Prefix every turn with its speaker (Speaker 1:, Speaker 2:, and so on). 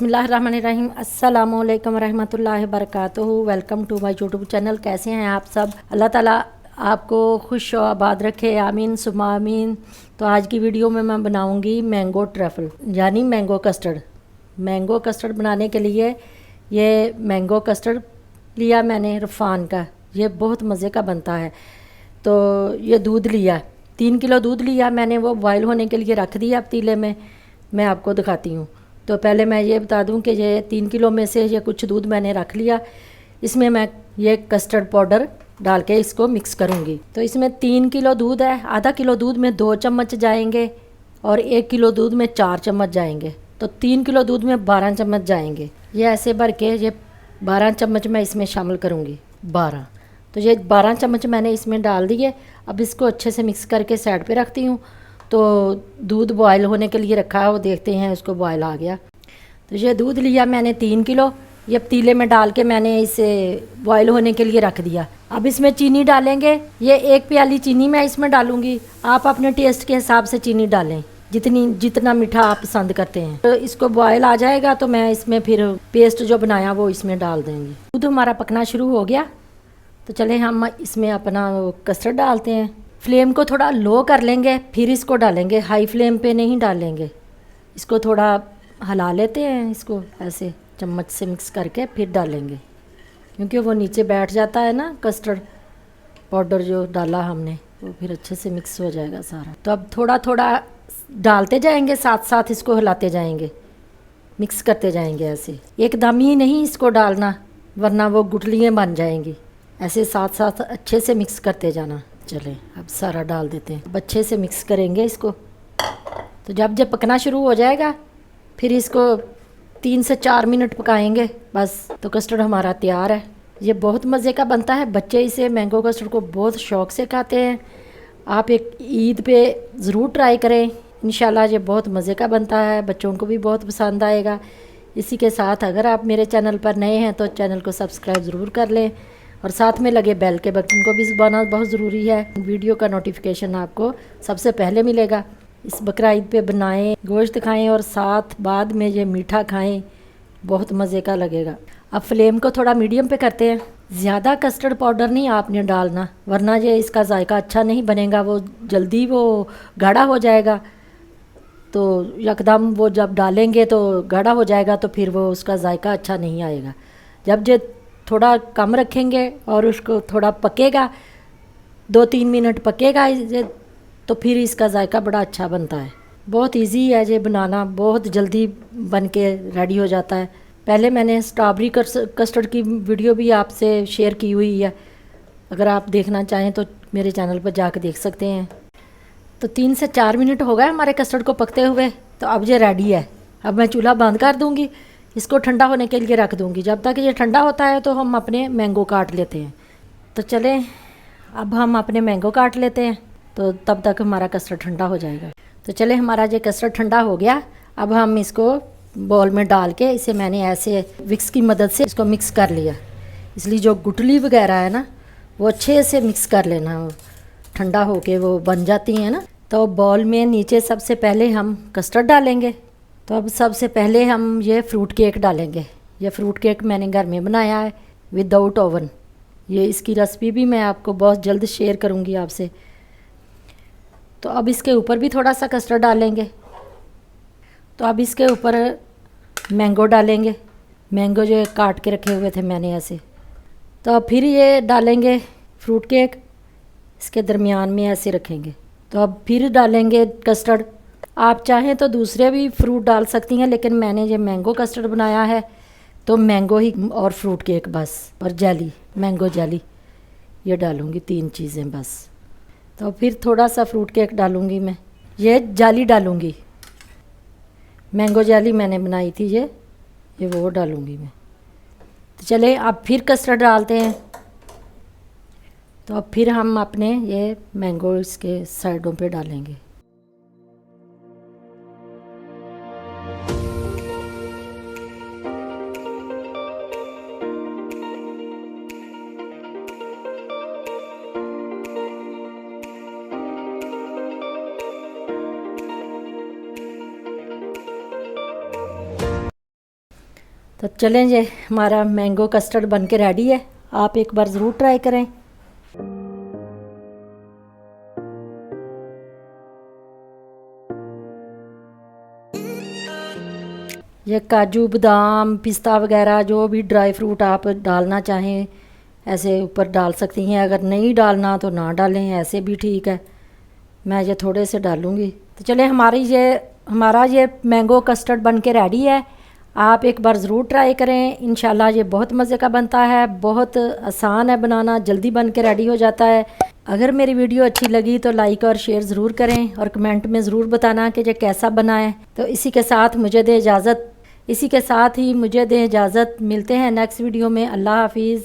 Speaker 1: बिस्मिल्लाहिर्रहमानिर्रहीम। अस्सलामुअलैकुम रहमतुल्लाहि वबरकातुहू। Welcome to my YouTube channel. कैसे हैं आप सब? अल्लाह ताला आपको खुश और आबाद रखे, आमीन सुमा आमीन। तो आज की वीडियो में मैं बनाऊंगी मैंगो ट्रफल यानी मैंगो कस्टर्ड। मैंगो कस्टर्ड बनाने के लिए ये मैंगो कस्टर्ड लिया मैंने रफ़ान का। ये बहुत मज़े का बनता है। तो ये दूध लिया, 3 किलो दूध लिया मैंने, वो बॉयल होने के लिए रख दिया पतीले में। मैं आपको दिखाती हूँ। तो पहले मैं ये बता दूं कि ये 3 किलो में से ये कुछ दूध मैंने रख लिया। इसमें मैं ये कस्टर्ड पाउडर डाल के इसको मिक्स करूँगी। तो इसमें 3 किलो दूध है, आधा किलो दूध में 2 चम्मच जाएंगे और 1 किलो दूध में 4 चम्मच जाएंगे। तो 3 किलो दूध में 12 चम्मच जाएंगे। ये ऐसे भर के ये 12 चम्मच मैं इसमें शामिल करूँगी। 12, तो ये 12 चम्मच मैंने इसमें डाल दिए। अब इसको अच्छे से मिक्स करके साइड पे रखती हूँ। तो दूध बॉयल होने के लिए रखा है, वो देखते हैं उसको बॉयल आ गया। तो ये दूध लिया मैंने 3 किलो, ये पतीले में डाल के मैंने इसे बॉयल होने के लिए रख दिया। अब इसमें चीनी डालेंगे। ये 1 प्याली चीनी मैं इसमें डालूंगी। आप अपने टेस्ट के हिसाब से चीनी डालें, जितना मीठा आप पसंद करते हैं। तो इसको बॉयल आ जाएगा तो मैं इसमें फिर पेस्ट जो बनाया वो इसमें डाल देंगी। दूध हमारा पकना शुरू हो गया, तो चले हम इसमें अपना कस्टर्ड डालते हैं। फ्लेम को थोड़ा लो कर लेंगे, फिर इसको डालेंगे। हाई फ्लेम पे नहीं डालेंगे। इसको थोड़ा हिला लेते हैं, इसको ऐसे चम्मच से मिक्स करके फिर डालेंगे, क्योंकि वो नीचे बैठ जाता है ना कस्टर्ड पाउडर जो डाला हमने, वो फिर अच्छे से मिक्स हो जाएगा सारा। तो अब थोड़ा थोड़ा डालते जाएंगे, साथ साथ इसको हिलाते जाएंगे, मिक्स करते जाएंगे। ऐसे एकदम ही नहीं इसको डालना, वरना वो गुठलियाँ बन जाएंगी। ऐसे साथ साथ अच्छे से मिक्स करते जाना। चलें अब सारा डाल देते हैं। अब अच्छे से मिक्स करेंगे इसको। तो जब पकना शुरू हो जाएगा फिर इसको 3 से 4 मिनट पकाएंगे बस। तो कस्टर्ड हमारा तैयार है। ये बहुत मज़े का बनता है। बच्चे इसे मैंगो कस्टर्ड को बहुत शौक़ से खाते हैं। आप एक ईद पे ज़रूर ट्राई करें, इंशाल्लाह ये बहुत मज़े का बनता है, बच्चों को भी बहुत पसंद आएगा। इसी के साथ अगर आप मेरे चैनल पर नए हैं तो चैनल को सब्सक्राइब ज़रूर कर लें और साथ में लगे बेल के बटन को भी दबाना बहुत ज़रूरी है। वीडियो का नोटिफिकेशन आपको सबसे पहले मिलेगा। इस बकरा ईद पे बनाएं, गोश्त खाएं और साथ बाद में ये मीठा खाएं, बहुत मज़े का लगेगा। अब फ्लेम को थोड़ा मीडियम पे करते हैं। ज़्यादा कस्टर्ड पाउडर नहीं आपने डालना, वरना ये इसका जायका अच्छा नहीं बनेगा, वो जल्दी वो गाढ़ा हो जाएगा। तो यकदम वो जब डालेंगे तो गाढ़ा हो जाएगा, तो फिर वो उसका जायका अच्छा नहीं आएगा। जब ये थोड़ा कम रखेंगे और उसको थोड़ा पकेगा, 2-3 मिनट पकेगा ये, तो फिर इसका जायका बड़ा अच्छा बनता है। बहुत इजी है ये बनाना, बहुत जल्दी बन के रेडी हो जाता है। पहले मैंने स्ट्रॉबेरी कस्टर्ड की वीडियो भी आपसे शेयर की हुई है, अगर आप देखना चाहें तो मेरे चैनल पर जाकर देख सकते हैं। तो 3 से 4 मिनट हो गए हमारे कस्टर्ड को पकते हुए। तो अब ये रेडी है। अब मैं चूल्हा बंद कर दूँगी, इसको ठंडा होने के लिए रख दूँगी। जब तक ये ठंडा होता है तो हम अपने मैंगो काट लेते हैं। तो चलें अब हम अपने मैंगो काट लेते हैं, तो तब तक हमारा कस्टर्ड ठंडा हो जाएगा। तो चले हमारा ये कस्टर्ड ठंडा हो गया। अब हम इसको बॉल में डाल के इसे मैंने ऐसे विक्स की मदद से इसको मिक्स कर लिया। इसलिए जो गुठली वगैरह है ना, वो अच्छे से मिक्स कर लेना, वो ठंडा होके वो बन जाती हैं ना। तो बॉल में नीचे सबसे पहले हम कस्टर्ड डालेंगे। तो अब सबसे पहले हम ये फ्रूट केक डालेंगे। ये फ्रूट केक मैंने घर में बनाया है विदाउट ओवन। ये इसकी रेसिपी भी मैं आपको बहुत जल्द शेयर करूँगी आपसे। तो अब इसके ऊपर भी थोड़ा सा कस्टर्ड डालेंगे। तो अब इसके ऊपर मैंगो डालेंगे। मैंगो जो काट के रखे हुए थे मैंने ऐसे। तो अब फिर ये डालेंगे फ्रूट केक, इसके दरमियान में ऐसे रखेंगे। तो अब फिर डालेंगे कस्टर्ड। आप चाहें तो दूसरे भी फ्रूट डाल सकती हैं, लेकिन मैंने ये मैंगो कस्टर्ड बनाया है तो मैंगो ही और फ्रूट केक बस, और जेली, मैंगो जेली ये डालूँगी, 3 चीज़ें बस। तो फिर थोड़ा सा फ्रूट केक डालूँगी मैं, ये जाली डालूँगी, मैंगो जेली मैंने बनाई थी ये वो डालूँगी मैं। तो चले अब फिर कस्टर्ड डालते हैं। तो अब फिर हम अपने ये मैंगो इसके साइडों पे डालेंगे। तो चलें जी, हमारा मैंगो कस्टर्ड बन के रेडी है। आप एक बार ज़रूर ट्राई करें। ये काजू बादाम पिस्ता वगैरह जो भी ड्राई फ्रूट आप डालना चाहें ऐसे ऊपर डाल सकती हैं। अगर नहीं डालना तो ना डालें, ऐसे भी ठीक है। मैं ये थोड़े से डालूँगी। तो चले, हमारा ये मैंगो कस्टर्ड बन के रेडी है। आप एक बार ज़रूर ट्राई करें। इंशाल्लाह ये बहुत मज़े का बनता है, बहुत आसान है बनाना, जल्दी बन के रेडी हो जाता है। अगर मेरी वीडियो अच्छी लगी तो लाइक और शेयर ज़रूर करें और कमेंट में ज़रूर बताना कि ये कैसा बना है। तो इसी के साथ मुझे दें इजाज़त। मिलते हैं नेक्स्ट वीडियो में। अल्लाह हाफिज़।